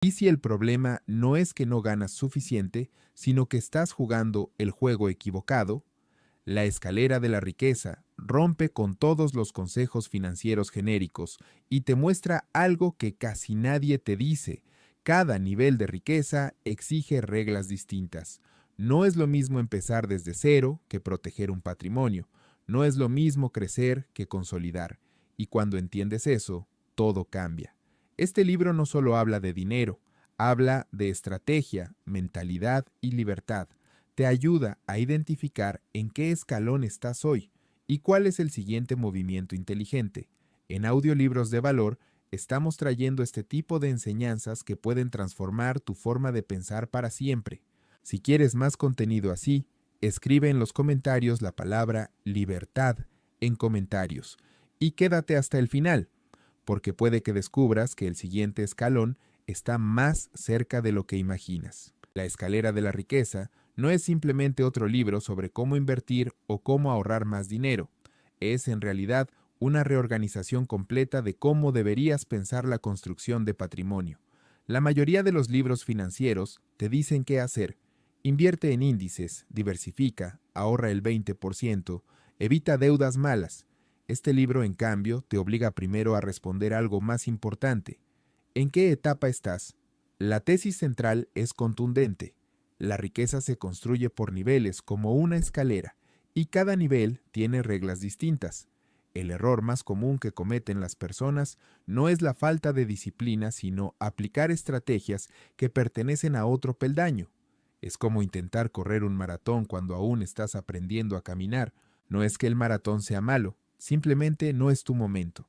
Y si el problema no es que no ganas suficiente, sino que estás jugando el juego equivocado, la escalera de la riqueza rompe con todos los consejos financieros genéricos y te muestra algo que casi nadie te dice. Cada nivel de riqueza exige reglas distintas. No es lo mismo empezar desde cero que proteger un patrimonio. No es lo mismo crecer que consolidar. Y cuando entiendes eso, todo cambia. Este libro no solo habla de dinero, habla de estrategia, mentalidad y libertad. Te ayuda a identificar en qué escalón estás hoy y cuál es el siguiente movimiento inteligente. En Audiolibros de Valor estamos trayendo este tipo de enseñanzas que pueden transformar tu forma de pensar para siempre. Si quieres más contenido así, escribe en los comentarios la palabra libertad en comentarios y quédate hasta el final, porque puede que descubras que el siguiente escalón está más cerca de lo que imaginas. La escalera de la riqueza no es simplemente otro libro sobre cómo invertir o cómo ahorrar más dinero. Es en realidad una reorganización completa de cómo deberías pensar la construcción de patrimonio. La mayoría de los libros financieros te dicen qué hacer. Invierte en índices, diversifica, ahorra el 20%, evita deudas malas. Este libro, en cambio, te obliga primero a responder algo más importante. ¿En qué etapa estás? La tesis central es contundente. La riqueza se construye por niveles como una escalera, y cada nivel tiene reglas distintas. El error más común que cometen las personas no es la falta de disciplina, sino aplicar estrategias que pertenecen a otro peldaño. Es como intentar correr un maratón cuando aún estás aprendiendo a caminar. No es que el maratón sea malo, simplemente no es tu momento.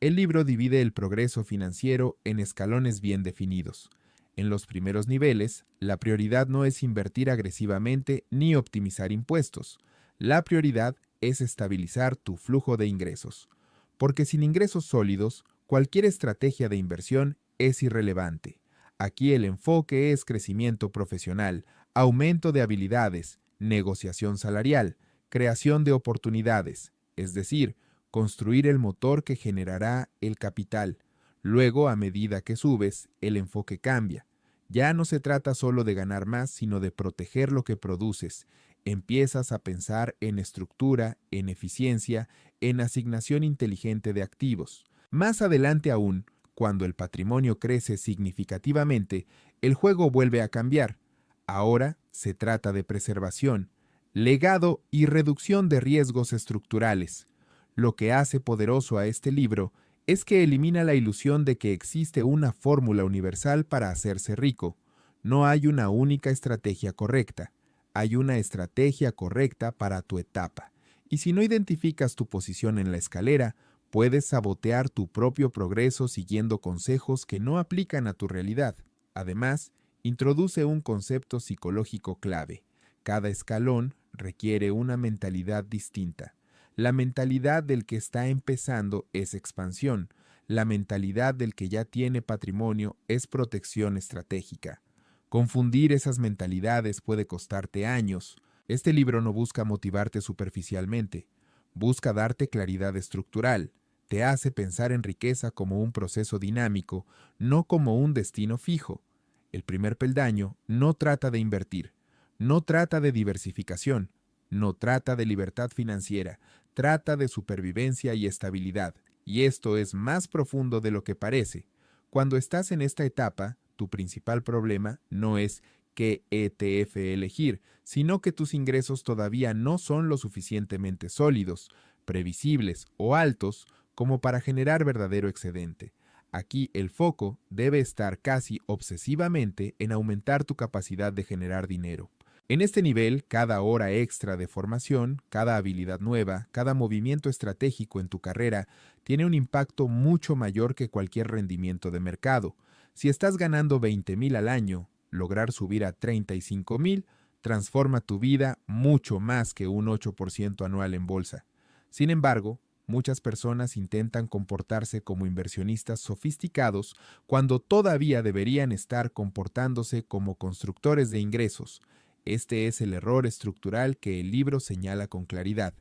El libro divide el progreso financiero en escalones bien definidos. En los primeros niveles, la prioridad no es invertir agresivamente ni optimizar impuestos. La prioridad es estabilizar tu flujo de ingresos. Porque sin ingresos sólidos, cualquier estrategia de inversión es irrelevante. Aquí el enfoque es crecimiento profesional, aumento de habilidades, negociación salarial, creación de oportunidades, es decir, construir el motor que generará el capital. Luego, a medida que subes, el enfoque cambia. Ya no se trata solo de ganar más, sino de proteger lo que produces. Empiezas a pensar en estructura, en eficiencia, en asignación inteligente de activos. Más adelante aún, cuando el patrimonio crece significativamente, el juego vuelve a cambiar. Ahora se trata de preservación, legado y reducción de riesgos estructurales. Lo que hace poderoso a este libro es que elimina la ilusión de que existe una fórmula universal para hacerse rico. No hay una única estrategia correcta. Hay una estrategia correcta para tu etapa. Y si no identificas tu posición en la escalera, puedes sabotear tu propio progreso siguiendo consejos que no aplican a tu realidad. Además, introduce un concepto psicológico clave. Cada escalón requiere una mentalidad distinta. La mentalidad del que está empezando es expansión. La mentalidad del que ya tiene patrimonio es protección estratégica. Confundir esas mentalidades puede costarte años. Este libro no busca motivarte superficialmente. Busca darte claridad estructural. Te hace pensar en riqueza como un proceso dinámico, no como un destino fijo. El primer peldaño no trata de invertir, no trata de diversificación, no trata de libertad financiera, trata de supervivencia y estabilidad, y esto es más profundo de lo que parece. Cuando estás en esta etapa, tu principal problema no es qué ETF elegir, sino que tus ingresos todavía no son lo suficientemente sólidos, previsibles o altos como para generar verdadero excedente. Aquí el foco debe estar casi obsesivamente en aumentar tu capacidad de generar dinero. En este nivel, cada hora extra de formación, cada habilidad nueva, cada movimiento estratégico en tu carrera tiene un impacto mucho mayor que cualquier rendimiento de mercado. Si estás ganando 20,000 al año, lograr subir a 35,000 transforma tu vida mucho más que un 8% anual en bolsa. Sin embargo, muchas personas intentan comportarse como inversionistas sofisticados cuando todavía deberían estar comportándose como constructores de ingresos. Este es el error estructural que el libro señala con claridad.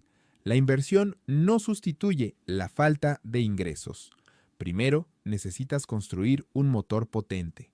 La inversión no sustituye la falta de ingresos. Primero, necesitas construir un motor potente.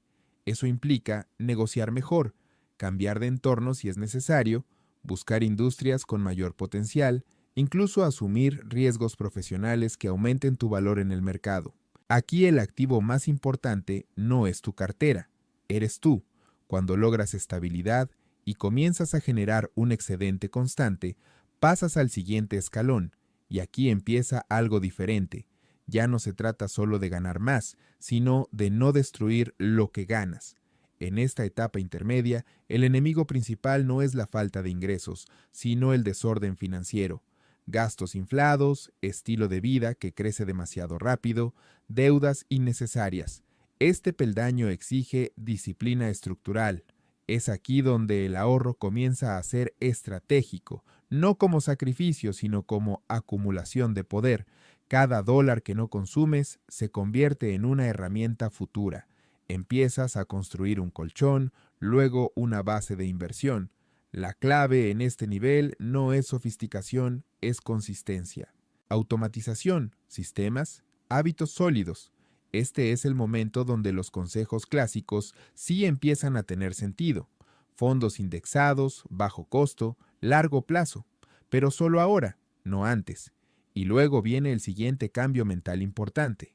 Eso implica negociar mejor, cambiar de entorno si es necesario, buscar industrias con mayor potencial, incluso asumir riesgos profesionales que aumenten tu valor en el mercado. Aquí el activo más importante no es tu cartera, eres tú. Cuando logras estabilidad y comienzas a generar un excedente constante, pasas al siguiente escalón, y aquí empieza algo diferente. Ya no se trata solo de ganar más, sino de no destruir lo que ganas. En esta etapa intermedia, el enemigo principal no es la falta de ingresos, sino el desorden financiero. Gastos inflados, estilo de vida que crece demasiado rápido, deudas innecesarias. Este peldaño exige disciplina estructural. Es aquí donde el ahorro comienza a ser estratégico, no como sacrificio, sino como acumulación de poder. Cada dólar que no consumes se convierte en una herramienta futura. Empiezas a construir un colchón, luego una base de inversión. La clave en este nivel no es sofisticación, es consistencia. Automatización, sistemas, hábitos sólidos. Este es el momento donde los consejos clásicos sí empiezan a tener sentido. Fondos indexados, bajo costo, largo plazo. Pero solo ahora, no antes. Y luego viene el siguiente cambio mental importante.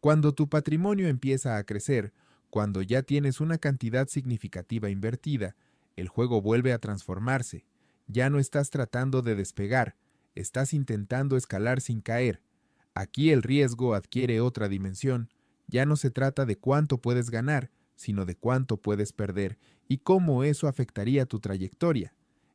Cuando tu patrimonio empieza a crecer, cuando ya tienes una cantidad significativa invertida, el juego vuelve a transformarse. Ya no estás tratando de despegar, estás intentando escalar sin caer. Aquí el riesgo adquiere otra dimensión. Ya no se trata de cuánto puedes ganar, sino de cuánto puedes perder y cómo eso afectaría tu trayectoria.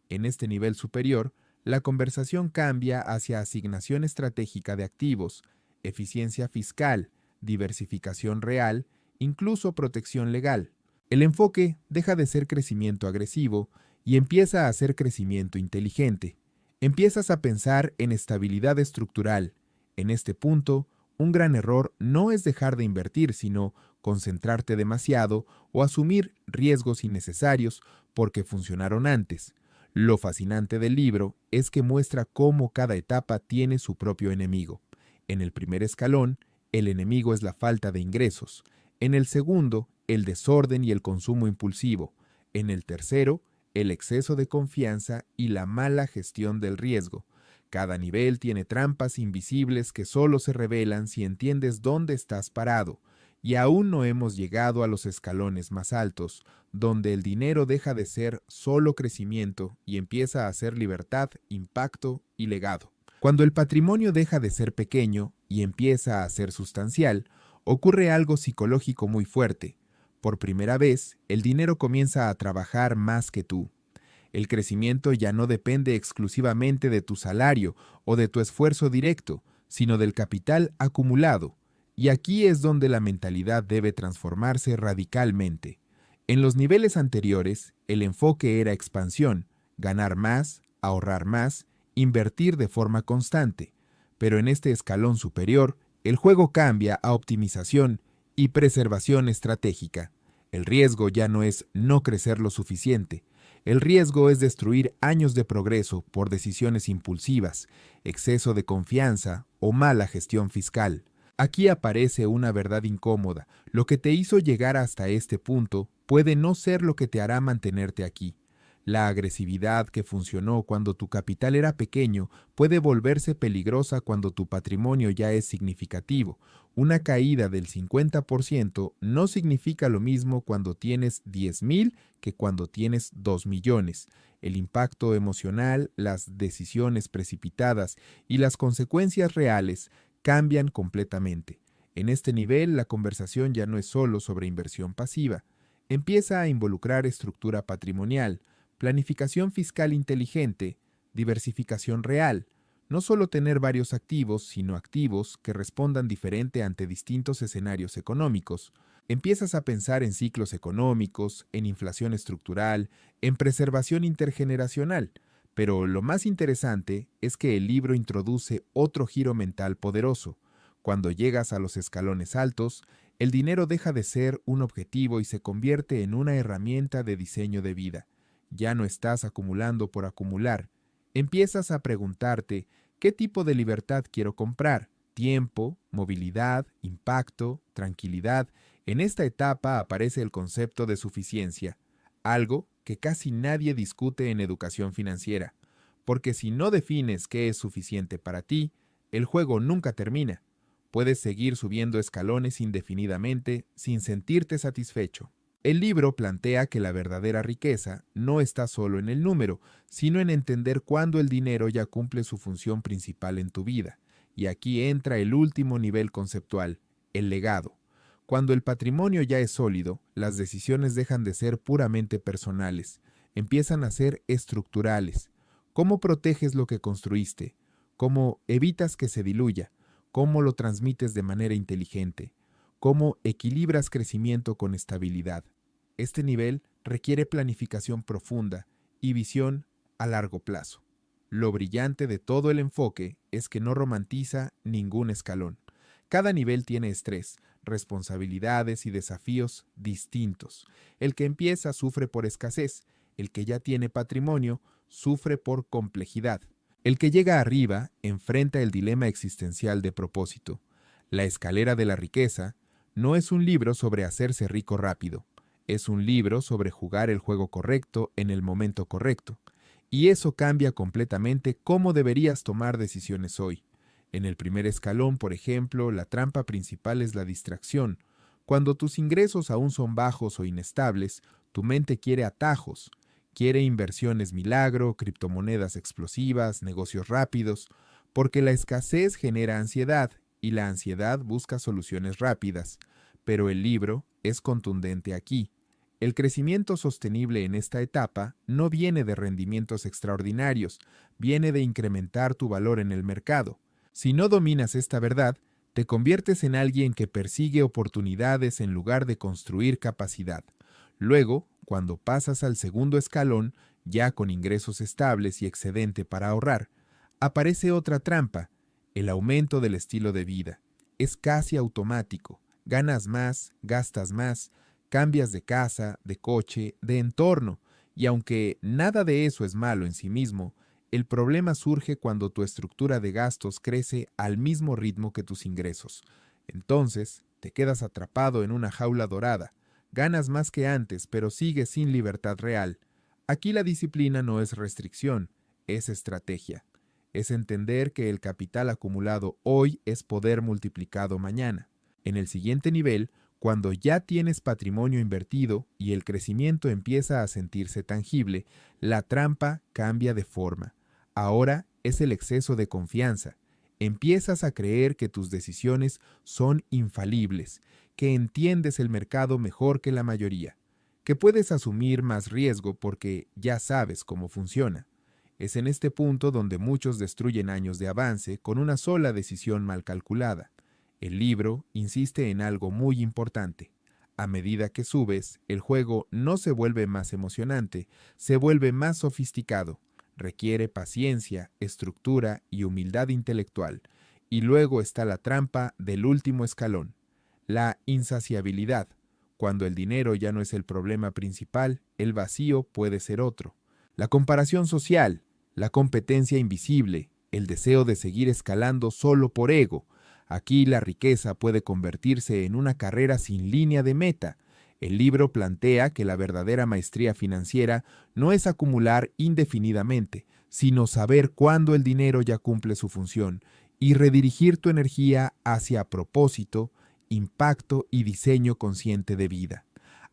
En este nivel superior, la conversación cambia hacia asignación estratégica de activos, eficiencia fiscal, diversificación real, incluso protección legal. El enfoque deja de ser crecimiento agresivo y empieza a ser crecimiento inteligente. Empiezas a pensar en estabilidad estructural. En este punto, un gran error no es dejar de invertir, sino concentrarte demasiado o asumir riesgos innecesarios porque funcionaron antes. Lo fascinante del libro es que muestra cómo cada etapa tiene su propio enemigo. En el primer escalón, el enemigo es la falta de ingresos. En el segundo, el desorden y el consumo impulsivo. En el tercero, el exceso de confianza y la mala gestión del riesgo. Cada nivel tiene trampas invisibles que solo se revelan si entiendes dónde estás parado. Y aún no hemos llegado a los escalones más altos, donde el dinero deja de ser solo crecimiento y empieza a ser libertad, impacto y legado. Cuando el patrimonio deja de ser pequeño y empieza a ser sustancial, ocurre algo psicológico muy fuerte. Por primera vez, el dinero comienza a trabajar más que tú. El crecimiento ya no depende exclusivamente de tu salario o de tu esfuerzo directo, sino del capital acumulado. Y aquí es donde la mentalidad debe transformarse radicalmente. En los niveles anteriores, el enfoque era expansión, ganar más, ahorrar más, invertir de forma constante. Pero en este escalón superior, el juego cambia a optimización y preservación estratégica. El riesgo ya no es no crecer lo suficiente. El riesgo es destruir años de progreso por decisiones impulsivas, exceso de confianza o mala gestión fiscal. Aquí aparece una verdad incómoda. Lo que te hizo llegar hasta este punto puede no ser lo que te hará mantenerte aquí. La agresividad que funcionó cuando tu capital era pequeño puede volverse peligrosa cuando tu patrimonio ya es significativo. Una caída del 50% no significa lo mismo cuando tienes 10,000 que cuando tienes 2 millones. El impacto emocional, las decisiones precipitadas y las consecuencias reales cambian completamente. En este nivel, la conversación ya no es solo sobre inversión pasiva. Empieza a involucrar estructura patrimonial, planificación fiscal inteligente, diversificación real, no solo tener varios activos, sino activos que respondan diferente ante distintos escenarios económicos. Empiezas a pensar en ciclos económicos, en inflación estructural, en preservación intergeneracional. Pero lo más interesante es que el libro introduce otro giro mental poderoso. Cuando llegas a los escalones altos, el dinero deja de ser un objetivo y se convierte en una herramienta de diseño de vida. Ya no estás acumulando por acumular. Empiezas a preguntarte, ¿qué tipo de libertad quiero comprar? Tiempo, movilidad, impacto, tranquilidad. En esta etapa aparece el concepto de suficiencia, algo que casi nadie discute en educación financiera, porque si no defines qué es suficiente para ti, el juego nunca termina. Puedes seguir subiendo escalones indefinidamente sin sentirte satisfecho. El libro plantea que la verdadera riqueza no está solo en el número, sino en entender cuándo el dinero ya cumple su función principal en tu vida. Y aquí entra el último nivel conceptual, el legado. Cuando el patrimonio ya es sólido, las decisiones dejan de ser puramente personales, empiezan a ser estructurales. ¿Cómo proteges lo que construiste? ¿Cómo evitas que se diluya? ¿Cómo lo transmites de manera inteligente? ¿Cómo equilibras crecimiento con estabilidad? Este nivel requiere planificación profunda y visión a largo plazo. Lo brillante de todo el enfoque es que no romantiza ningún escalón. Cada nivel tiene estrés, responsabilidades y desafíos distintos. El que empieza sufre por escasez, el que ya tiene patrimonio sufre por complejidad. El que llega arriba enfrenta el dilema existencial de propósito. La escalera de la riqueza no es un libro sobre hacerse rico rápido, es un libro sobre jugar el juego correcto en el momento correcto. Y eso cambia completamente cómo deberías tomar decisiones hoy. En el primer escalón, por ejemplo, la trampa principal es la distracción. Cuando tus ingresos aún son bajos o inestables, tu mente quiere atajos. Quiere inversiones milagro, criptomonedas explosivas, negocios rápidos, porque la escasez genera ansiedad y la ansiedad busca soluciones rápidas. Pero el libro es contundente aquí. El crecimiento sostenible en esta etapa no viene de rendimientos extraordinarios, viene de incrementar tu valor en el mercado. Si no dominas esta verdad, te conviertes en alguien que persigue oportunidades en lugar de construir capacidad. Luego, cuando pasas al segundo escalón, ya con ingresos estables y excedente para ahorrar, aparece otra trampa, el aumento del estilo de vida. Es casi automático. Ganas más, gastas más, cambias de casa, de coche, de entorno, y aunque nada de eso es malo en sí mismo, el problema surge cuando tu estructura de gastos crece al mismo ritmo que tus ingresos. Entonces, te quedas atrapado en una jaula dorada. Ganas más que antes, pero sigues sin libertad real. Aquí la disciplina no es restricción, es estrategia. Es entender que el capital acumulado hoy es poder multiplicado mañana. En el siguiente nivel, cuando ya tienes patrimonio invertido y el crecimiento empieza a sentirse tangible, la trampa cambia de forma. Ahora es el exceso de confianza. Empiezas a creer que tus decisiones son infalibles, que entiendes el mercado mejor que la mayoría, que puedes asumir más riesgo porque ya sabes cómo funciona. Es en este punto donde muchos destruyen años de avance con una sola decisión mal calculada. El libro insiste en algo muy importante. A medida que subes, el juego no se vuelve más emocionante, se vuelve más sofisticado. Requiere paciencia, estructura y humildad intelectual. Y luego está la trampa del último escalón, la insaciabilidad. Cuando el dinero ya no es el problema principal, el vacío puede ser otro. La comparación social, la competencia invisible, el deseo de seguir escalando solo por ego. Aquí la riqueza puede convertirse en una carrera sin línea de meta. El libro plantea que la verdadera maestría financiera no es acumular indefinidamente, sino saber cuándo el dinero ya cumple su función y redirigir tu energía hacia propósito, impacto y diseño consciente de vida.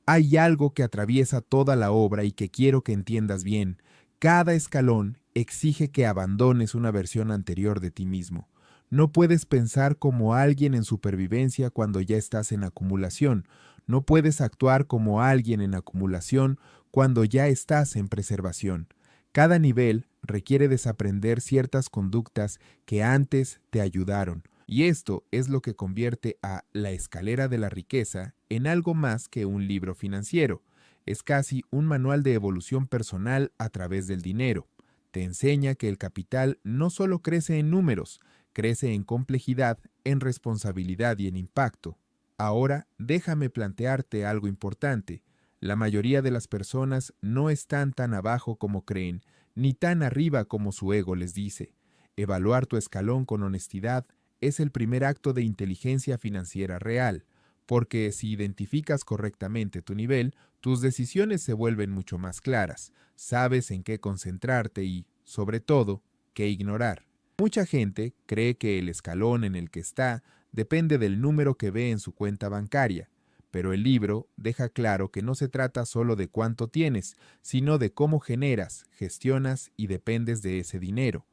Hay algo que atraviesa toda la obra y que quiero que entiendas bien. Cada escalón exige que abandones una versión anterior de ti mismo. No puedes pensar como alguien en supervivencia cuando ya estás en acumulación. No puedes actuar como alguien en acumulación cuando ya estás en preservación. Cada nivel requiere desaprender ciertas conductas que antes te ayudaron. Y esto es lo que convierte a La escalera de la riqueza en algo más que un libro financiero. Es casi un manual de evolución personal a través del dinero. Te enseña que el capital no solo crece en números, crece en complejidad, en responsabilidad y en impacto. Ahora, déjame plantearte algo importante. La mayoría de las personas no están tan abajo como creen, ni tan arriba como su ego les dice. Evaluar tu escalón con honestidad es el primer acto de inteligencia financiera real. porque si identificas correctamente tu nivel, tus decisiones se vuelven mucho más claras, sabes en qué concentrarte y, sobre todo, qué ignorar. Mucha gente cree que el escalón en el que está depende del número que ve en su cuenta bancaria, pero el libro deja claro que no se trata solo de cuánto tienes, sino de cómo generas, gestionas y dependes de ese dinero.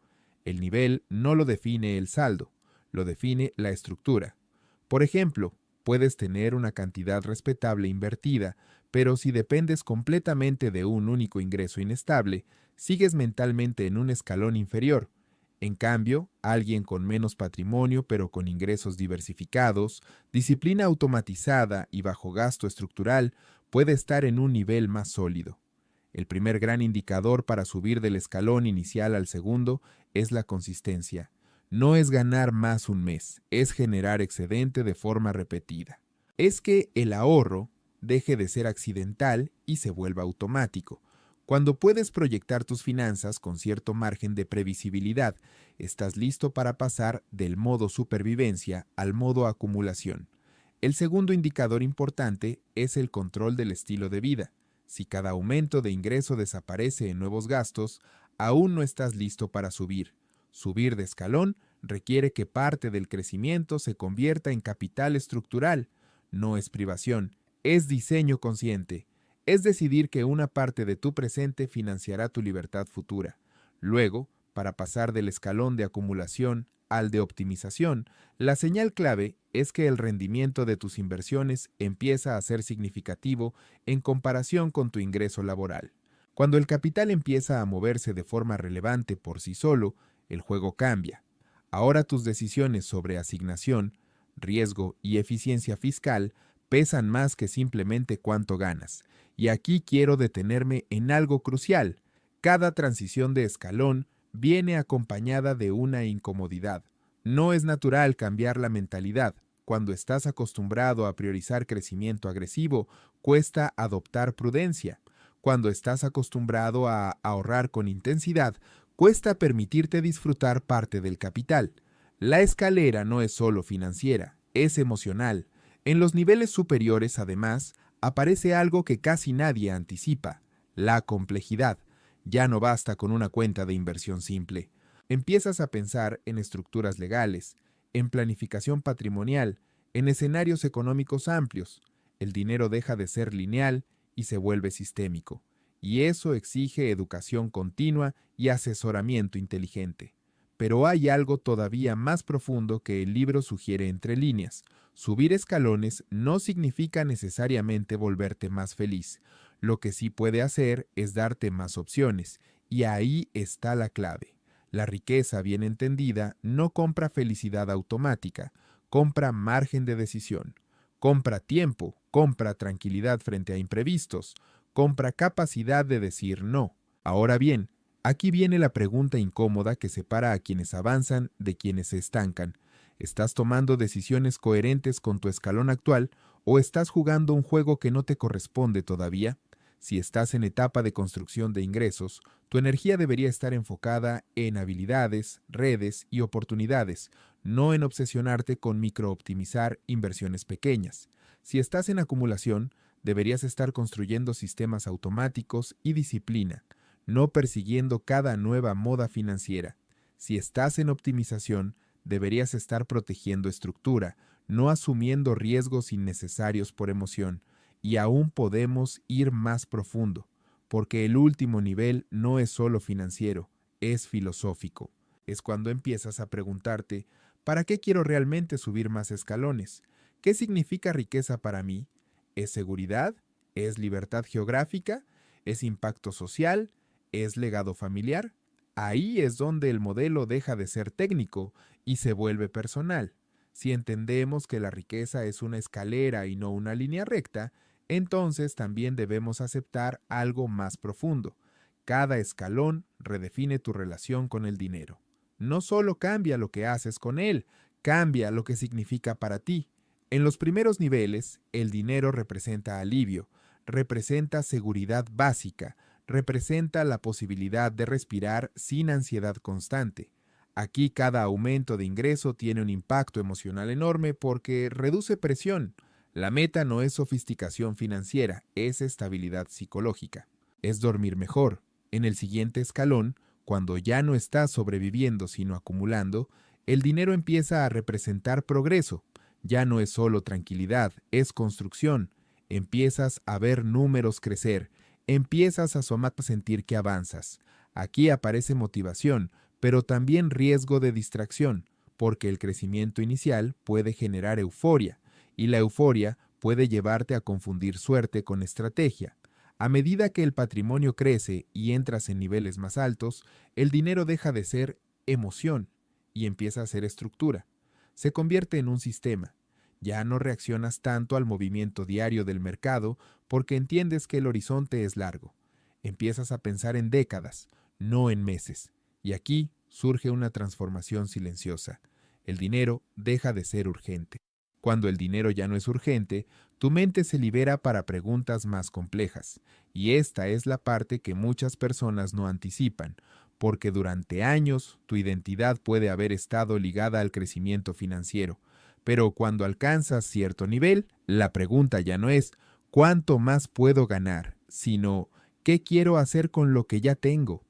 El nivel no lo define el saldo, lo define la estructura. Por ejemplo, puedes tener una cantidad respetable invertida, pero si dependes completamente de un único ingreso inestable, sigues mentalmente en un escalón inferior. En cambio, alguien con menos patrimonio pero con ingresos diversificados, disciplina automatizada y bajo gasto estructural puede estar en un nivel más sólido. El primer gran indicador para subir del escalón inicial al segundo es la consistencia. No es ganar más un mes, es generar excedente de forma repetida. Es que el ahorro deje de ser accidental y se vuelva automático. Cuando puedes proyectar tus finanzas con cierto margen de previsibilidad, estás listo para pasar del modo supervivencia al modo acumulación. El segundo indicador importante es el control del estilo de vida. Si cada aumento de ingreso desaparece en nuevos gastos, aún no estás listo para subir. Subir de escalón requiere que parte del crecimiento se convierta en capital estructural. No es privación, es diseño consciente. Es decidir que una parte de tu presente financiará tu libertad futura. Luego, para pasar del escalón de acumulación al de optimización, la señal clave es que el rendimiento de tus inversiones empieza a ser significativo en comparación con tu ingreso laboral. Cuando el capital empieza a moverse de forma relevante por sí solo, el juego cambia. Ahora tus decisiones sobre asignación, riesgo y eficiencia fiscal pesan más que simplemente cuánto ganas. Y aquí quiero detenerme en algo crucial. Cada transición de escalón viene acompañada de una incomodidad. No es natural cambiar la mentalidad. Cuando estás acostumbrado a priorizar crecimiento agresivo, cuesta adoptar prudencia. Cuando estás acostumbrado a ahorrar con intensidad, cuesta permitirte disfrutar parte del capital. La escalera no es solo financiera, es emocional. En los niveles superiores, además, aparece algo que casi nadie anticipa: la complejidad. Ya no basta con una cuenta de inversión simple. Empiezas a pensar en estructuras legales, en planificación patrimonial, en escenarios económicos amplios. El dinero deja de ser lineal y se vuelve sistémico. Y eso exige educación continua y asesoramiento inteligente. Pero hay algo todavía más profundo que el libro sugiere entre líneas. Subir escalones no significa necesariamente volverte más feliz. Lo que sí puede hacer es darte más opciones, y ahí está la clave. La riqueza bien entendida no compra felicidad automática, compra margen de decisión, compra tiempo, compra tranquilidad frente a imprevistos, compra capacidad de decir no. Ahora bien, aquí viene la pregunta incómoda que separa a quienes avanzan de quienes se estancan. ¿Estás tomando decisiones coherentes con tu escalón actual o estás jugando un juego que no te corresponde todavía? Si estás en etapa de construcción de ingresos, tu energía debería estar enfocada en habilidades, redes y oportunidades, no en obsesionarte con microoptimizar inversiones pequeñas. Si estás en acumulación, deberías estar construyendo sistemas automáticos y disciplina, no persiguiendo cada nueva moda financiera. Si estás en optimización, deberías estar protegiendo estructura, no asumiendo riesgos innecesarios por emoción. Y aún podemos ir más profundo, porque el último nivel no es solo financiero, es filosófico. Es cuando empiezas a preguntarte: ¿para qué quiero realmente subir más escalones? ¿Qué significa riqueza para mí? ¿Es seguridad? ¿Es libertad geográfica? ¿Es impacto social? ¿Es legado familiar? Ahí es donde el modelo deja de ser técnico y se vuelve personal. Si entendemos que la riqueza es una escalera y no una línea recta, entonces también debemos aceptar algo más profundo. Cada escalón redefine tu relación con el dinero. No solo cambia lo que haces con él, cambia lo que significa para ti. En los primeros niveles, el dinero representa alivio, representa seguridad básica, representa la posibilidad de respirar sin ansiedad constante. Aquí cada aumento de ingreso tiene un impacto emocional enorme porque reduce presión. La meta no es sofisticación financiera, es estabilidad psicológica. Es dormir mejor. En el siguiente escalón, cuando ya no estás sobreviviendo sino acumulando, el dinero empieza a representar progreso. Ya no es solo tranquilidad, es construcción. Empiezas a ver números crecer, empiezas a sentir que avanzas. Aquí aparece motivación, pero también riesgo de distracción, porque el crecimiento inicial puede generar euforia, y la euforia puede llevarte a confundir suerte con estrategia. A medida que el patrimonio crece y entras en niveles más altos, el dinero deja de ser emoción y empieza a ser estructura. Se convierte en un sistema. Ya no reaccionas tanto al movimiento diario del mercado porque entiendes que el horizonte es largo. Empiezas a pensar en décadas, no en meses. Y aquí surge una transformación silenciosa. El dinero deja de ser urgente. Cuando el dinero ya no es urgente, tu mente se libera para preguntas más complejas. Y esta es la parte que muchas personas no anticipan, porque durante años tu identidad puede haber estado ligada al crecimiento financiero. Pero cuando alcanzas cierto nivel, la pregunta ya no es ¿cuánto más puedo ganar?, sino ¿qué quiero hacer con lo que ya tengo?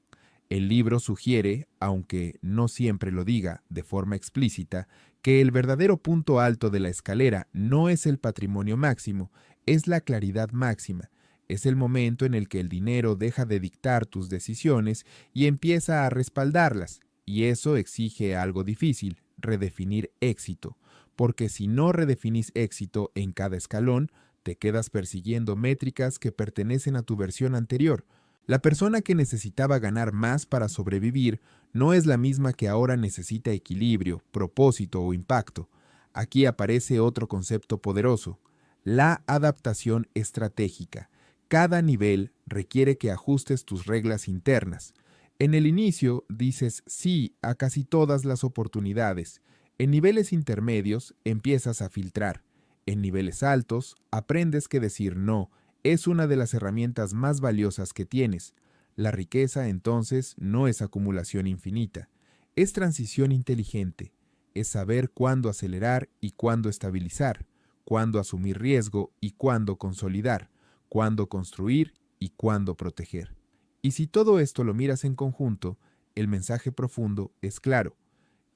El libro sugiere, aunque no siempre lo diga de forma explícita, que el verdadero punto alto de la escalera no es el patrimonio máximo, es la claridad máxima. Es el momento en el que el dinero deja de dictar tus decisiones y empieza a respaldarlas. Y eso exige algo difícil, redefinir éxito. Porque si no redefinís éxito en cada escalón, te quedas persiguiendo métricas que pertenecen a tu versión anterior. La persona que necesitaba ganar más para sobrevivir no es la misma que ahora necesita equilibrio, propósito o impacto. Aquí aparece otro concepto poderoso, la adaptación estratégica. Cada nivel requiere que ajustes tus reglas internas. En el inicio dices sí a casi todas las oportunidades. En niveles intermedios empiezas a filtrar. En niveles altos aprendes que decir no es una de las herramientas más valiosas que tienes. La riqueza, entonces, no es acumulación infinita. Es transición inteligente. Es saber cuándo acelerar y cuándo estabilizar, cuándo asumir riesgo y cuándo consolidar, cuándo construir y cuándo proteger. Y si todo esto lo miras en conjunto, el mensaje profundo es claro.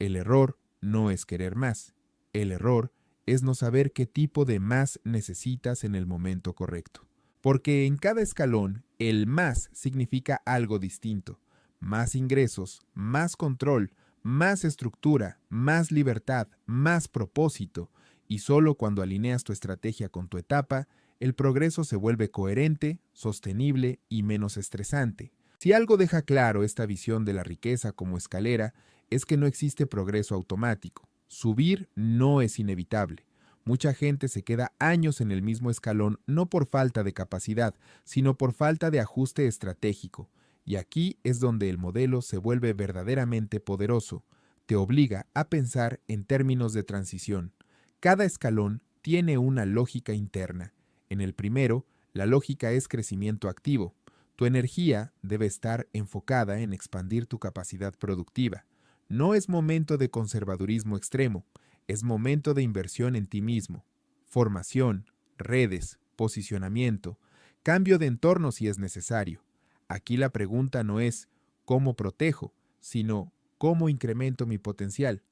El error no es querer más. El error es no saber qué tipo de más necesitas en el momento correcto. Porque en cada escalón, el más significa algo distinto. Más ingresos, más control, más estructura, más libertad, más propósito. Y solo cuando alineas tu estrategia con tu etapa, el progreso se vuelve coherente, sostenible y menos estresante. Si algo deja claro esta visión de la riqueza como escalera, es que no existe progreso automático. Subir no es inevitable. Mucha gente se queda años en el mismo escalón no por falta de capacidad, sino por falta de ajuste estratégico. Y aquí es donde el modelo se vuelve verdaderamente poderoso. Te obliga a pensar en términos de transición. Cada escalón tiene una lógica interna. En el primero, la lógica es crecimiento activo. Tu energía debe estar enfocada en expandir tu capacidad productiva. No es momento de conservadurismo extremo. Es momento de inversión en ti mismo, formación, redes, posicionamiento, cambio de entorno si es necesario. Aquí la pregunta no es ¿cómo protejo?, sino ¿cómo incremento mi potencial?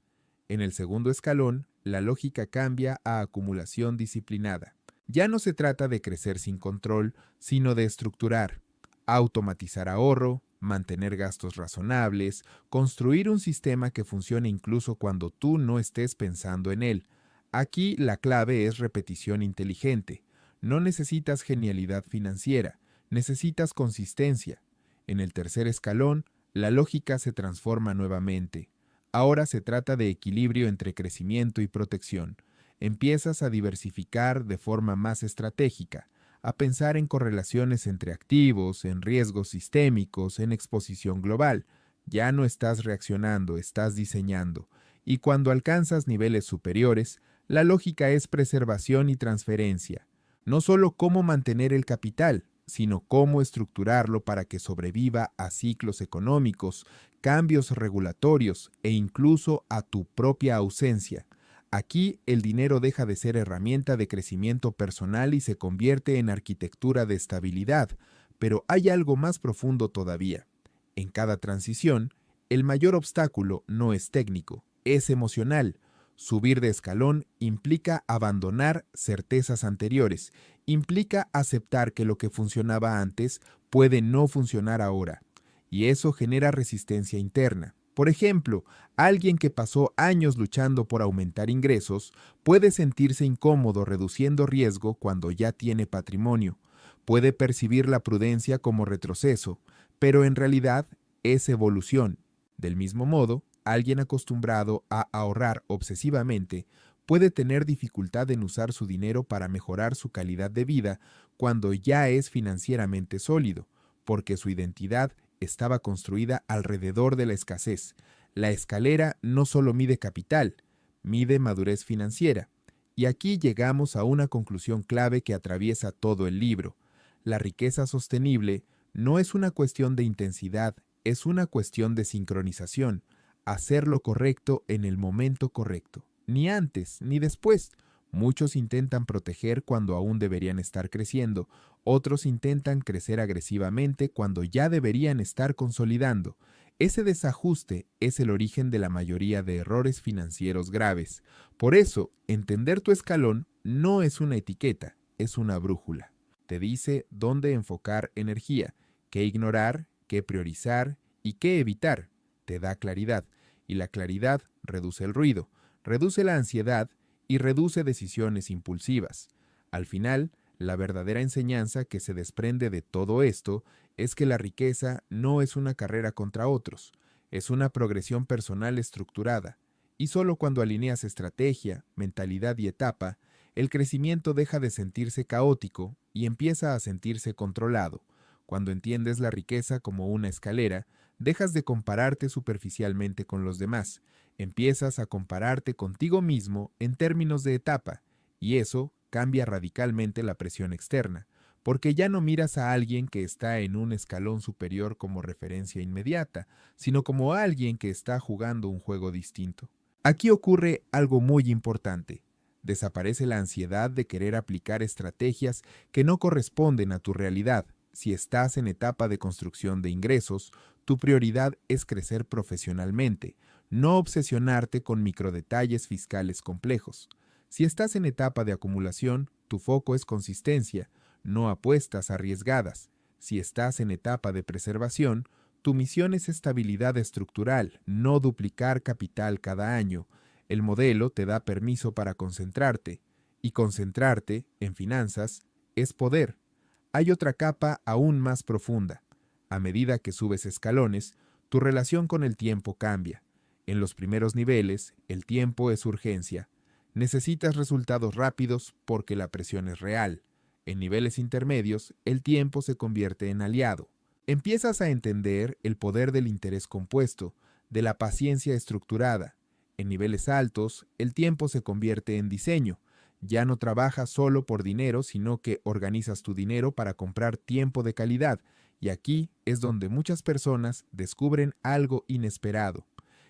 En el segundo escalón, la lógica cambia a acumulación disciplinada. Ya no se trata de crecer sin control, sino de estructurar, automatizar ahorro, mantener gastos razonables, construir un sistema que funcione incluso cuando tú no estés pensando en él. Aquí la clave es repetición inteligente. No necesitas genialidad financiera, necesitas consistencia. En el tercer escalón, la lógica se transforma nuevamente. Ahora se trata de equilibrio entre crecimiento y protección. Empiezas a diversificar de forma más estratégica, a pensar en correlaciones entre activos, en riesgos sistémicos, en exposición global. Ya no estás reaccionando, estás diseñando. Y cuando alcanzas niveles superiores, la lógica es preservación y transferencia. No solo cómo mantener el capital, sino cómo estructurarlo para que sobreviva a ciclos económicos, cambios regulatorios e incluso a tu propia ausencia. Aquí el dinero deja de ser herramienta de crecimiento personal y se convierte en arquitectura de estabilidad, pero hay algo más profundo todavía. En cada transición, el mayor obstáculo no es técnico, es emocional. Subir de escalón implica abandonar certezas anteriores, implica aceptar que lo que funcionaba antes puede no funcionar ahora, y eso genera resistencia interna. Por ejemplo, alguien que pasó años luchando por aumentar ingresos puede sentirse incómodo reduciendo riesgo cuando ya tiene patrimonio. Puede percibir la prudencia como retroceso, pero en realidad es evolución. Del mismo modo, alguien acostumbrado a ahorrar obsesivamente puede tener dificultad en usar su dinero para mejorar su calidad de vida cuando ya es financieramente sólido, porque su identidad estaba construida alrededor de la escasez. La escalera no solo mide capital, mide madurez financiera. Y aquí llegamos a una conclusión clave que atraviesa todo el libro. La riqueza sostenible no es una cuestión de intensidad, es una cuestión de sincronización, hacer lo correcto en el momento correcto, ni antes ni después. Muchos intentan proteger cuando aún deberían estar creciendo, otros intentan crecer agresivamente cuando ya deberían estar consolidando. Ese desajuste es el origen de la mayoría de errores financieros graves. Por eso, entender tu escalón no es una etiqueta, es una brújula. Te dice dónde enfocar energía, qué ignorar, qué priorizar y qué evitar. Te da claridad, y la claridad reduce el ruido, reduce la ansiedad y reduce decisiones impulsivas. Al final, la verdadera enseñanza que se desprende de todo esto es que la riqueza no es una carrera contra otros, es una progresión personal estructurada, y solo cuando alineas estrategia, mentalidad y etapa, el crecimiento deja de sentirse caótico y empieza a sentirse controlado. Cuando entiendes la riqueza como una escalera, dejas de compararte superficialmente con los demás, empiezas a compararte contigo mismo en términos de etapa, y eso cambia radicalmente la presión externa, porque ya no miras a alguien que está en un escalón superior como referencia inmediata, sino como a alguien que está jugando un juego distinto. Aquí ocurre algo muy importante. Desaparece la ansiedad de querer aplicar estrategias que no corresponden a tu realidad. Si estás en etapa de construcción de ingresos, tu prioridad es crecer profesionalmente, no obsesionarte con microdetalles fiscales complejos. Si estás en etapa de acumulación, tu foco es consistencia, no apuestas arriesgadas. Si estás en etapa de preservación, tu misión es estabilidad estructural, no duplicar capital cada año. El modelo te da permiso para concentrarte, y concentrarte, en finanzas, es poder. Hay otra capa aún más profunda. A medida que subes escalones, tu relación con el tiempo cambia. En los primeros niveles, el tiempo es urgencia. Necesitas resultados rápidos porque la presión es real. En niveles intermedios, el tiempo se convierte en aliado. Empiezas a entender el poder del interés compuesto, de la paciencia estructurada. En niveles altos, el tiempo se convierte en diseño. Ya no trabajas solo por dinero, sino que organizas tu dinero para comprar tiempo de calidad. Y aquí es donde muchas personas descubren algo inesperado.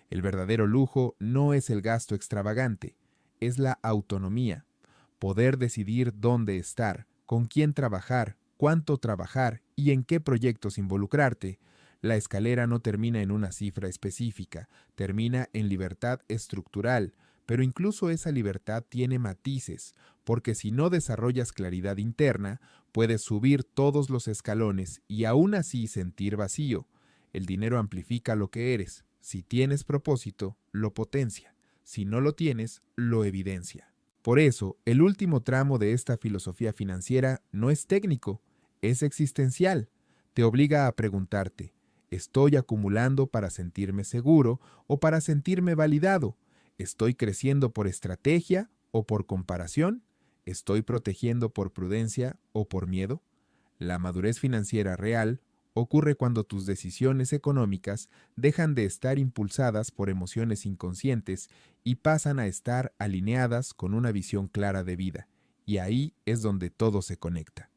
El verdadero lujo no es el gasto extravagante, es la autonomía. Poder decidir dónde estar, con quién trabajar, cuánto trabajar y en qué proyectos involucrarte. La escalera no termina en una cifra específica, termina en libertad estructural, pero incluso esa libertad tiene matices, porque si no desarrollas claridad interna, puedes subir todos los escalones y aún así sentir vacío. El dinero amplifica lo que eres. Si tienes propósito, lo potencia. Si no lo tienes, lo evidencia. Por eso, el último tramo de esta filosofía financiera no es técnico, es existencial. Te obliga a preguntarte, ¿estoy acumulando para sentirme seguro o para sentirme validado? ¿Estoy creciendo por estrategia o por comparación? ¿Estoy protegiendo por prudencia o por miedo? La madurez financiera real ocurre cuando tus decisiones económicas dejan de estar impulsadas por emociones inconscientes y pasan a estar alineadas con una visión clara de vida. Y ahí es donde todo se conecta.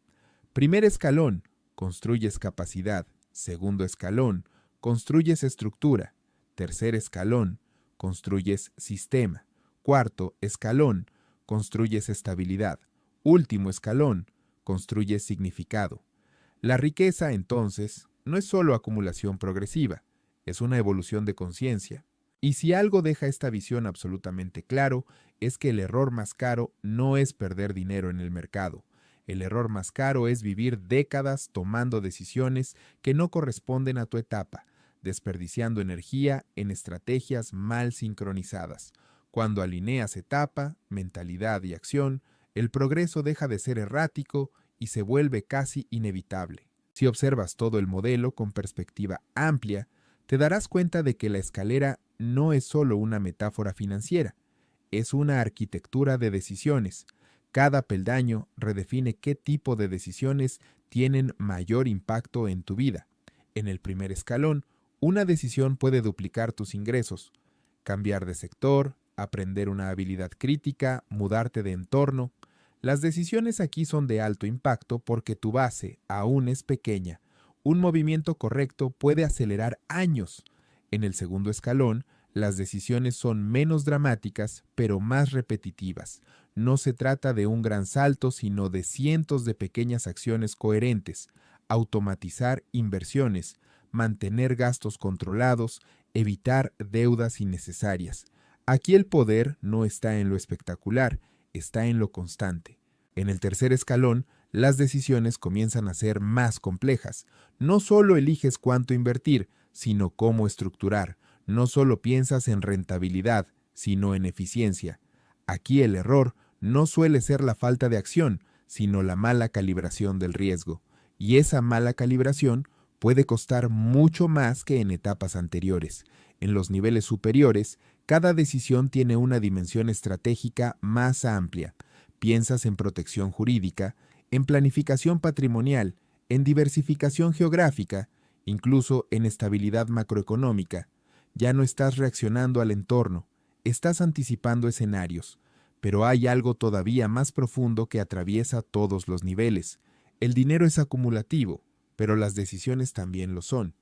Primer escalón, construyes capacidad. Segundo escalón, construyes estructura. Tercer escalón, construyes sistema. Cuarto escalón, construyes estabilidad. Último escalón, construyes significado. La riqueza, entonces, no es solo acumulación progresiva, es una evolución de conciencia. Y si algo deja esta visión absolutamente claro, es que el error más caro no es perder dinero en el mercado. El error más caro es vivir décadas tomando decisiones que no corresponden a tu etapa, desperdiciando energía en estrategias mal sincronizadas. Cuando alineas etapa, mentalidad y acción, el progreso deja de ser errático y se vuelve casi inevitable. Si observas todo el modelo con perspectiva amplia, te darás cuenta de que la escalera no es solo una metáfora financiera, es una arquitectura de decisiones. Cada peldaño redefine qué tipo de decisiones tienen mayor impacto en tu vida. En el primer escalón, una decisión puede duplicar tus ingresos, cambiar de sector, aprender una habilidad crítica, mudarte de entorno. Las decisiones aquí son de alto impacto porque tu base aún es pequeña. Un movimiento correcto puede acelerar años. En el segundo escalón, las decisiones son menos dramáticas, pero más repetitivas. No se trata de un gran salto, sino de cientos de pequeñas acciones coherentes. Automatizar inversiones, mantener gastos controlados, evitar deudas innecesarias. Aquí el poder no está en lo espectacular, está en lo constante. En el tercer escalón, las decisiones comienzan a ser más complejas. No solo eliges cuánto invertir, sino cómo estructurar. No solo piensas en rentabilidad, sino en eficiencia. Aquí el error no suele ser la falta de acción, sino la mala calibración del riesgo. Y esa mala calibración puede costar mucho más que en etapas anteriores. En los niveles superiores, cada decisión tiene una dimensión estratégica más amplia. Piensas en protección jurídica, en planificación patrimonial, en diversificación geográfica, incluso en estabilidad macroeconómica. Ya no estás reaccionando al entorno, estás anticipando escenarios. Pero hay algo todavía más profundo que atraviesa todos los niveles. El dinero es acumulativo, pero las decisiones también lo son.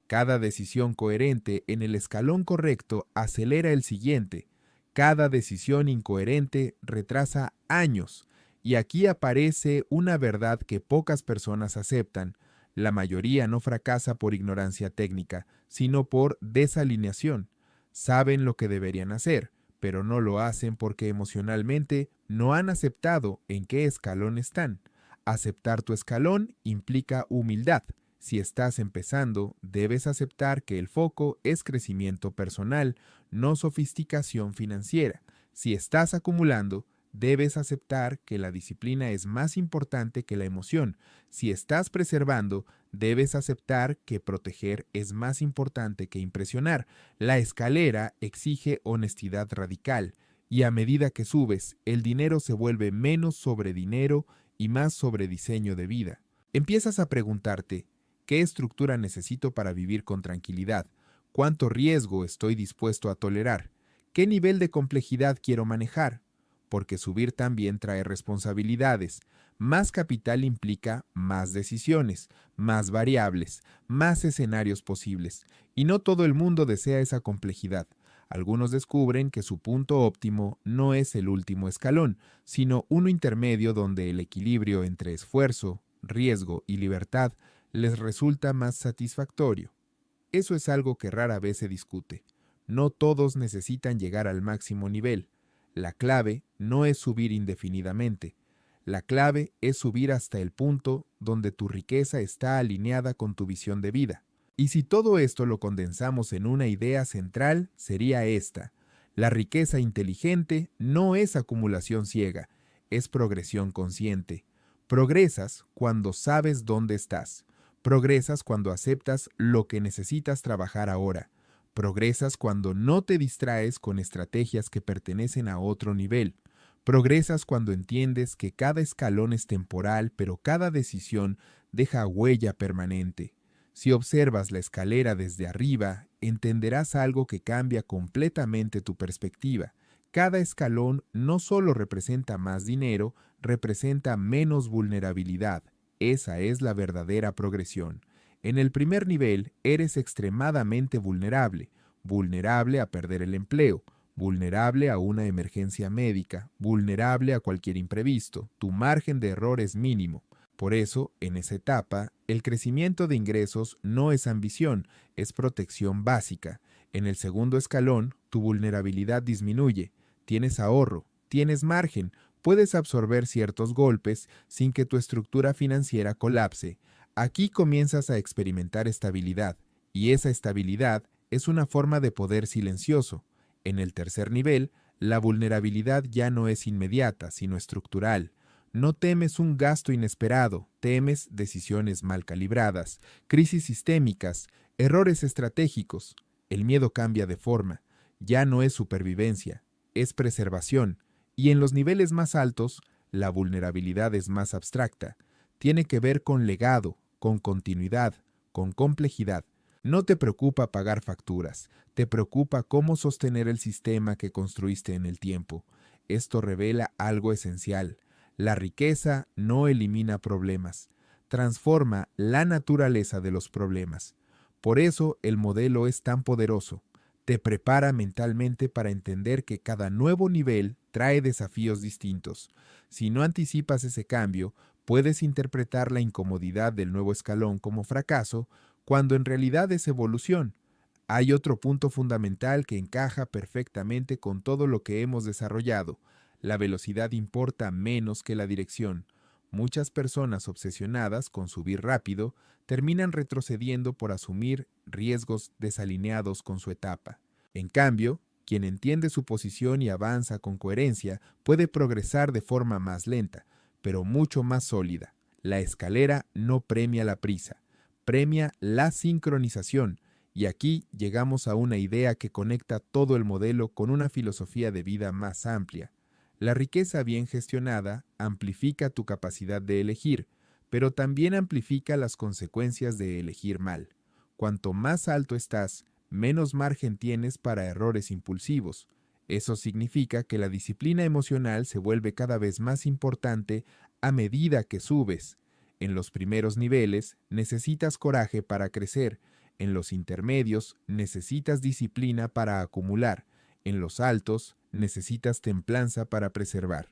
Cada decisión coherente en el escalón correcto acelera el siguiente. Cada decisión incoherente retrasa años. Y aquí aparece una verdad que pocas personas aceptan. La mayoría no fracasa por ignorancia técnica, sino por desalineación. Saben lo que deberían hacer, pero no lo hacen porque emocionalmente no han aceptado en qué escalón están. Aceptar tu escalón implica humildad. Si estás empezando, debes aceptar que el foco es crecimiento personal, no sofisticación financiera. Si estás acumulando, debes aceptar que la disciplina es más importante que la emoción. Si estás preservando, debes aceptar que proteger es más importante que impresionar. La escalera exige honestidad radical, y a medida que subes, el dinero se vuelve menos sobre dinero y más sobre diseño de vida. Empiezas a preguntarte, ¿qué estructura necesito para vivir con tranquilidad? ¿Cuánto riesgo estoy dispuesto a tolerar? ¿Qué nivel de complejidad quiero manejar? Porque subir también trae responsabilidades. Más capital implica más decisiones, más variables, más escenarios posibles. Y no todo el mundo desea esa complejidad. Algunos descubren que su punto óptimo no es el último escalón, sino uno intermedio donde el equilibrio entre esfuerzo, riesgo y libertad les resulta más satisfactorio. Eso es algo que rara vez se discute. No todos necesitan llegar al máximo nivel. La clave no es subir indefinidamente. La clave es subir hasta el punto donde tu riqueza está alineada con tu visión de vida. Y si todo esto lo condensamos en una idea central, sería esta. La riqueza inteligente no es acumulación ciega, es progresión consciente. Progresas cuando sabes dónde estás. Progresas cuando aceptas lo que necesitas trabajar ahora. Progresas cuando no te distraes con estrategias que pertenecen a otro nivel. Progresas cuando entiendes que cada escalón es temporal, pero cada decisión deja huella permanente. Si observas la escalera desde arriba, entenderás algo que cambia completamente tu perspectiva. Cada escalón no solo representa más dinero, representa menos vulnerabilidad. Esa es la verdadera progresión. En el primer nivel eres extremadamente vulnerable, vulnerable a perder el empleo, vulnerable a una emergencia médica, vulnerable a cualquier imprevisto. Tu margen de error es mínimo. Por eso, en esa etapa, el crecimiento de ingresos no es ambición, es protección básica. En el segundo escalón, tu vulnerabilidad disminuye. Tienes ahorro, tienes margen, puedes absorber ciertos golpes sin que tu estructura financiera colapse. Aquí comienzas a experimentar estabilidad, y esa estabilidad es una forma de poder silencioso. En el tercer nivel, la vulnerabilidad ya no es inmediata, sino estructural. No temes un gasto inesperado, temes decisiones mal calibradas, crisis sistémicas, errores estratégicos. El miedo cambia de forma. Ya no es supervivencia, es preservación. Y en los niveles más altos, la vulnerabilidad es más abstracta. Tiene que ver con legado, con continuidad, con complejidad. No te preocupa pagar facturas, te preocupa cómo sostener el sistema que construiste en el tiempo. Esto revela algo esencial. La riqueza no elimina problemas, transforma la naturaleza de los problemas. Por eso el modelo es tan poderoso. Te prepara mentalmente para entender que cada nuevo nivel trae desafíos distintos. Si no anticipas ese cambio, puedes interpretar la incomodidad del nuevo escalón como fracaso, cuando en realidad es evolución. Hay otro punto fundamental que encaja perfectamente con todo lo que hemos desarrollado. La velocidad importa menos que la dirección. Muchas personas obsesionadas con subir rápido terminan retrocediendo por asumir riesgos desalineados con su etapa. En cambio, quien entiende su posición y avanza con coherencia puede progresar de forma más lenta, pero mucho más sólida. La escalera no premia la prisa, premia la sincronización. Y aquí llegamos a una idea que conecta todo el modelo con una filosofía de vida más amplia. La riqueza bien gestionada amplifica tu capacidad de elegir, pero también amplifica las consecuencias de elegir mal. Cuanto más alto estás, menos margen tienes para errores impulsivos. Eso significa que la disciplina emocional se vuelve cada vez más importante a medida que subes. En los primeros niveles necesitas coraje para crecer. En los intermedios necesitas disciplina para acumular. En los altos necesitas templanza para preservar.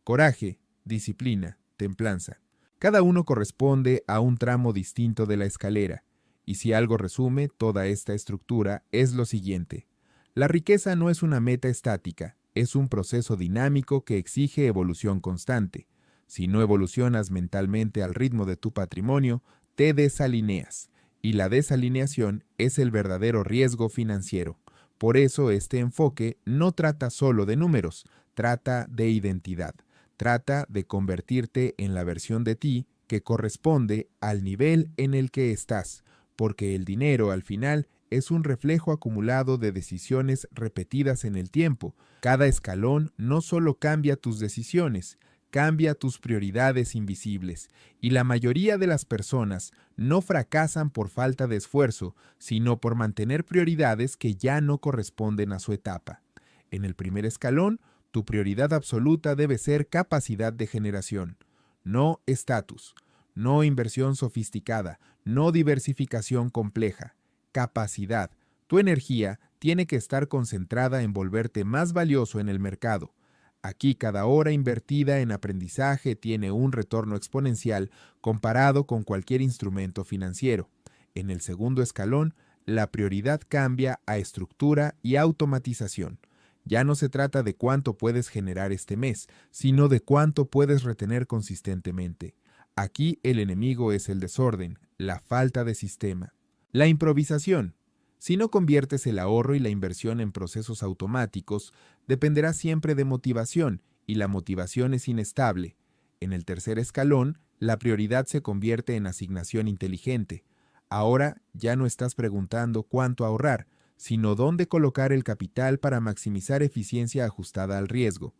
Coraje, disciplina, templanza. Cada uno corresponde a un tramo distinto de la escalera, y si algo resume toda esta estructura es lo siguiente. La riqueza no es una meta estática, es un proceso dinámico que exige evolución constante. Si no evolucionas mentalmente al ritmo de tu patrimonio, te desalineas, y la desalineación es el verdadero riesgo financiero. Por eso este enfoque no trata solo de números, trata de identidad. Trata de convertirte en la versión de ti que corresponde al nivel en el que estás, porque el dinero al final es un reflejo acumulado de decisiones repetidas en el tiempo. Cada escalón no solo cambia tus decisiones, cambia tus prioridades invisibles, y la mayoría de las personas no fracasan por falta de esfuerzo, sino por mantener prioridades que ya no corresponden a su etapa. En el primer escalón, tu prioridad absoluta debe ser capacidad de generación, no estatus, no inversión sofisticada, no diversificación compleja, capacidad. Tu energía tiene que estar concentrada en volverte más valioso en el mercado. Aquí cada hora invertida en aprendizaje tiene un retorno exponencial comparado con cualquier instrumento financiero. En el segundo escalón, la prioridad cambia a estructura y automatización. Ya no se trata de cuánto puedes generar este mes, sino de cuánto puedes retener consistentemente. Aquí el enemigo es el desorden, la falta de sistema. La improvisación. Si no conviertes el ahorro y la inversión en procesos automáticos, dependerá siempre de motivación, y la motivación es inestable. En el tercer escalón, la prioridad se convierte en asignación inteligente. Ahora ya no estás preguntando cuánto ahorrar, sino dónde colocar el capital para maximizar eficiencia ajustada al riesgo.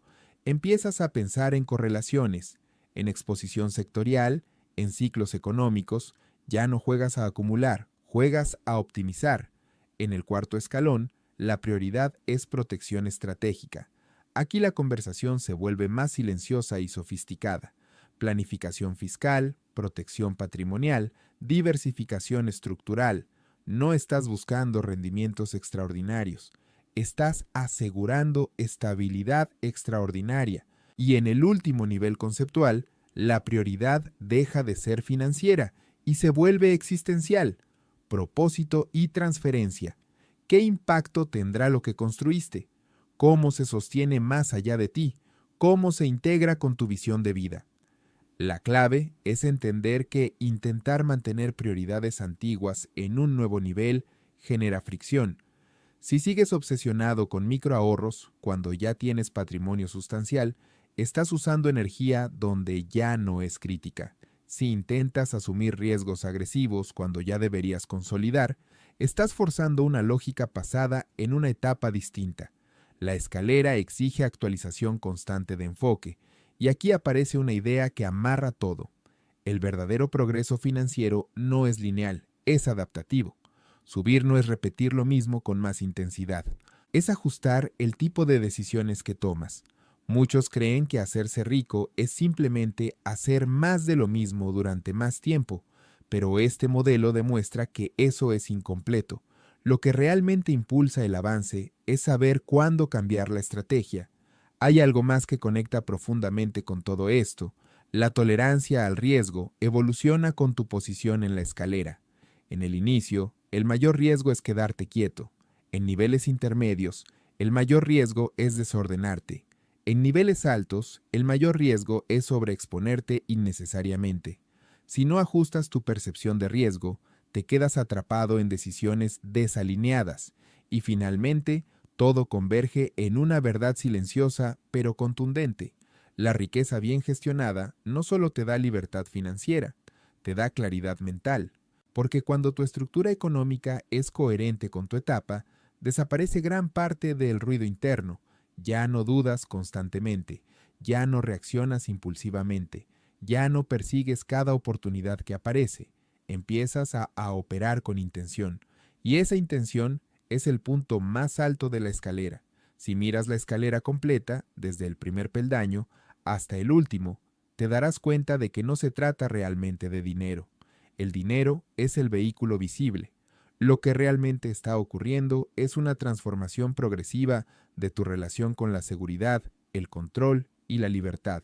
Empiezas a pensar en correlaciones, en exposición sectorial, en ciclos económicos. Ya no juegas a acumular, juegas a optimizar. En el cuarto escalón, la prioridad es protección estratégica. Aquí la conversación se vuelve más silenciosa y sofisticada. Planificación fiscal, protección patrimonial, diversificación estructural. No estás buscando rendimientos extraordinarios. estás asegurando estabilidad extraordinaria. Y en el último nivel conceptual, la prioridad deja de ser financiera y se vuelve existencial, propósito y transferencia. ¿Qué impacto tendrá lo que construiste? ¿Cómo se sostiene más allá de ti? ¿Cómo se integra con tu visión de vida? La clave es entender que intentar mantener prioridades antiguas en un nuevo nivel genera fricción. Si sigues obsesionado con microahorros cuando ya tienes patrimonio sustancial, estás usando energía donde ya no es crítica. Si intentas asumir riesgos agresivos cuando ya deberías consolidar, estás forzando una lógica pasada en una etapa distinta. La escalera exige actualización constante de enfoque, y aquí aparece una idea que amarra todo. El verdadero progreso financiero no es lineal, es adaptativo. Subir no es repetir lo mismo con más intensidad. Es ajustar el tipo de decisiones que tomas. Muchos creen que hacerse rico es simplemente hacer más de lo mismo durante más tiempo, pero este modelo demuestra que eso es incompleto. Lo que realmente impulsa el avance es saber cuándo cambiar la estrategia. Hay algo más que conecta profundamente con todo esto. La tolerancia al riesgo evoluciona con tu posición en la escalera. En el inicio, el mayor riesgo es quedarte quieto. En niveles intermedios, el mayor riesgo es desordenarte. En niveles altos, el mayor riesgo es sobreexponerte innecesariamente. Si no ajustas tu percepción de riesgo, te quedas atrapado en decisiones desalineadas y finalmente todo converge en una verdad silenciosa pero contundente. La riqueza bien gestionada no solo te da libertad financiera, te da claridad mental, porque cuando tu estructura económica es coherente con tu etapa, desaparece gran parte del ruido interno, ya no dudas constantemente, ya no reaccionas impulsivamente, ya no persigues cada oportunidad que aparece, empiezas a operar con intención, y esa intención es el punto más alto de la escalera. Si miras la escalera completa, desde el primer peldaño hasta el último, te darás cuenta de que no se trata realmente de dinero. El dinero es el vehículo visible. Lo que realmente está ocurriendo es una transformación progresiva de tu relación con la seguridad, el control y la libertad.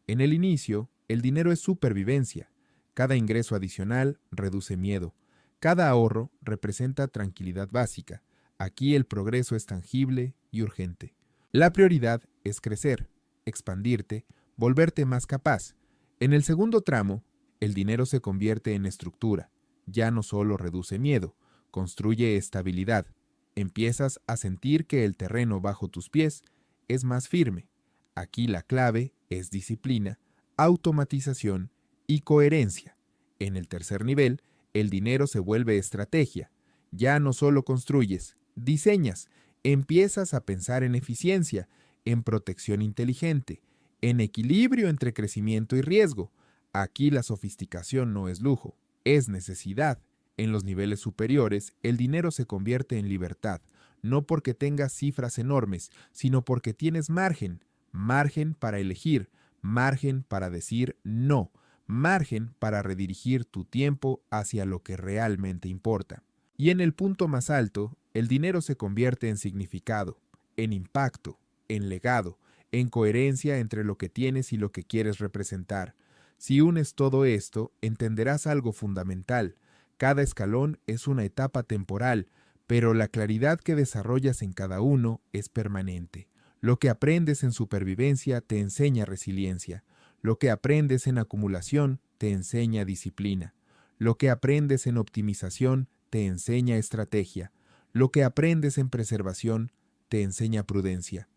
En el inicio, el dinero es supervivencia. Cada ingreso adicional reduce miedo. Cada ahorro representa tranquilidad básica. Aquí el progreso es tangible y urgente. La prioridad es crecer, expandirte, volverte más capaz. En el segundo tramo, el dinero se convierte en estructura. Ya no solo reduce miedo, construye estabilidad. Empiezas a sentir que el terreno bajo tus pies es más firme. Aquí la clave es disciplina, automatización y coherencia. En el tercer nivel, el dinero se vuelve estrategia. Ya no solo construyes, diseñas, empiezas a pensar en eficiencia, en protección inteligente, en equilibrio entre crecimiento y riesgo. Aquí la sofisticación no es lujo, es necesidad. En los niveles superiores, el dinero se convierte en libertad, no porque tengas cifras enormes, sino porque tienes margen, margen para elegir, margen para decir no, margen para redirigir tu tiempo hacia lo que realmente importa. Y en el punto más alto, el dinero se convierte en significado, en impacto, en legado, en coherencia entre lo que tienes y lo que quieres representar. Si unes todo esto, entenderás algo fundamental. Cada escalón es una etapa temporal, pero la claridad que desarrollas en cada uno es permanente. Lo que aprendes en supervivencia te enseña resiliencia. Lo que aprendes en acumulación te enseña disciplina. Lo que aprendes en optimización te enseña estrategia. Lo que aprendes en preservación te enseña prudencia.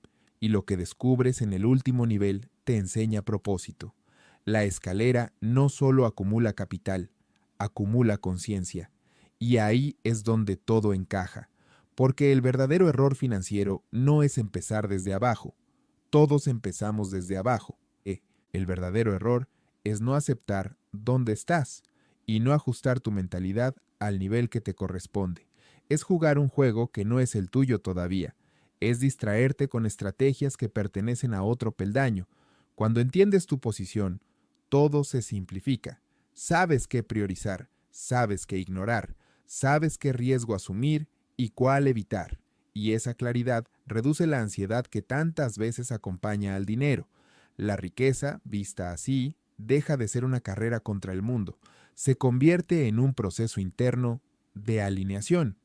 Y lo que descubres en el último nivel te enseña propósito. La escalera no solo acumula capital, acumula conciencia. Y ahí es donde todo encaja. Porque el verdadero error financiero no es empezar desde abajo. Todos empezamos desde abajo. El verdadero error es no aceptar dónde estás y no ajustar tu mentalidad al nivel que te corresponde. Es jugar un juego que no es el tuyo todavía. Es distraerte con estrategias que pertenecen a otro peldaño. Cuando entiendes tu posición, todo se simplifica. Sabes qué priorizar, sabes qué ignorar, sabes qué riesgo asumir y cuál evitar. y esa claridad reduce la ansiedad que tantas veces acompaña al dinero. La riqueza, vista así, deja de ser una carrera contra el mundo, se convierte en un proceso interno de alineación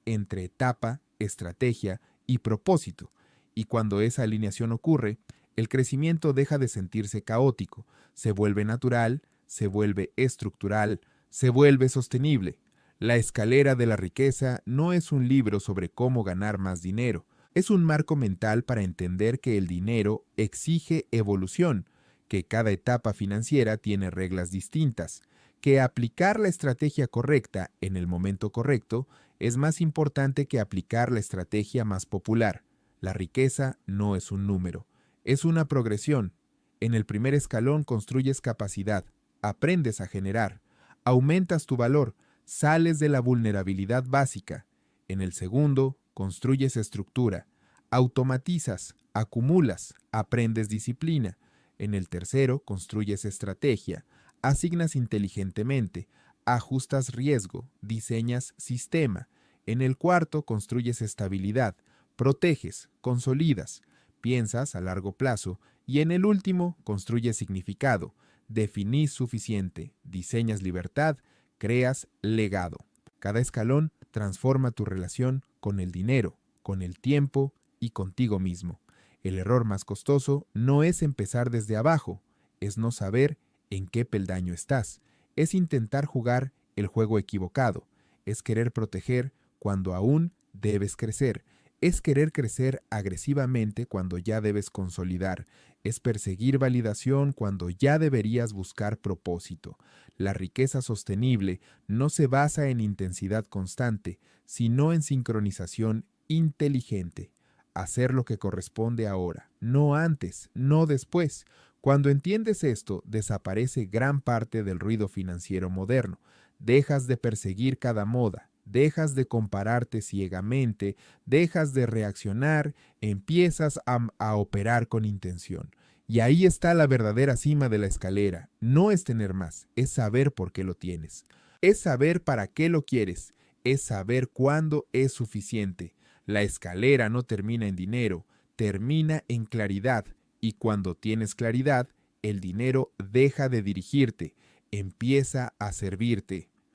entre etapa, estrategia y propósito. Y cuando esa alineación ocurre, el crecimiento deja de sentirse caótico, se vuelve natural, se vuelve estructural, se vuelve sostenible. La escalera de la riqueza no es un libro sobre cómo ganar más dinero, es un marco mental para entender que el dinero exige evolución, que cada etapa financiera tiene reglas distintas, que aplicar la estrategia correcta en el momento correcto es más importante que aplicar la estrategia más popular. La riqueza no es un número, es una progresión. En el primer escalón construyes capacidad, aprendes a generar, aumentas tu valor, sales de la vulnerabilidad básica. En el segundo, construyes estructura, automatizas, acumulas, aprendes disciplina. En el tercero, construyes estrategia, asignas inteligentemente, ajustas riesgo, diseñas sistema. En el cuarto, construyes estabilidad, proteges, consolidas, piensas a largo plazo. Y en el último, construyes significado, definís suficiente, diseñas libertad, creas legado. Cada escalón transforma tu relación con el dinero, con el tiempo y contigo mismo. El error más costoso no es empezar desde abajo, es no saber en qué peldaño estás, es intentar jugar el juego equivocado, es querer proteger cuando aún debes crecer, es querer crecer agresivamente cuando ya debes consolidar, es perseguir validación cuando ya deberías buscar propósito. La riqueza sostenible no se basa en intensidad constante, sino en sincronización inteligente. Hacer lo que corresponde ahora, no antes, no después. Cuando entiendes esto, desaparece gran parte del ruido financiero moderno. Dejas de perseguir cada moda, dejas de compararte ciegamente, dejas de reaccionar, empiezas a operar con intención. Y ahí está la verdadera cima de la escalera. No es tener más, es saber por qué lo tienes. Es saber para qué lo quieres, es saber cuándo es suficiente. La escalera no termina en dinero, termina en claridad. Y cuando tienes claridad, el dinero deja de dirigirte, empieza a servirte.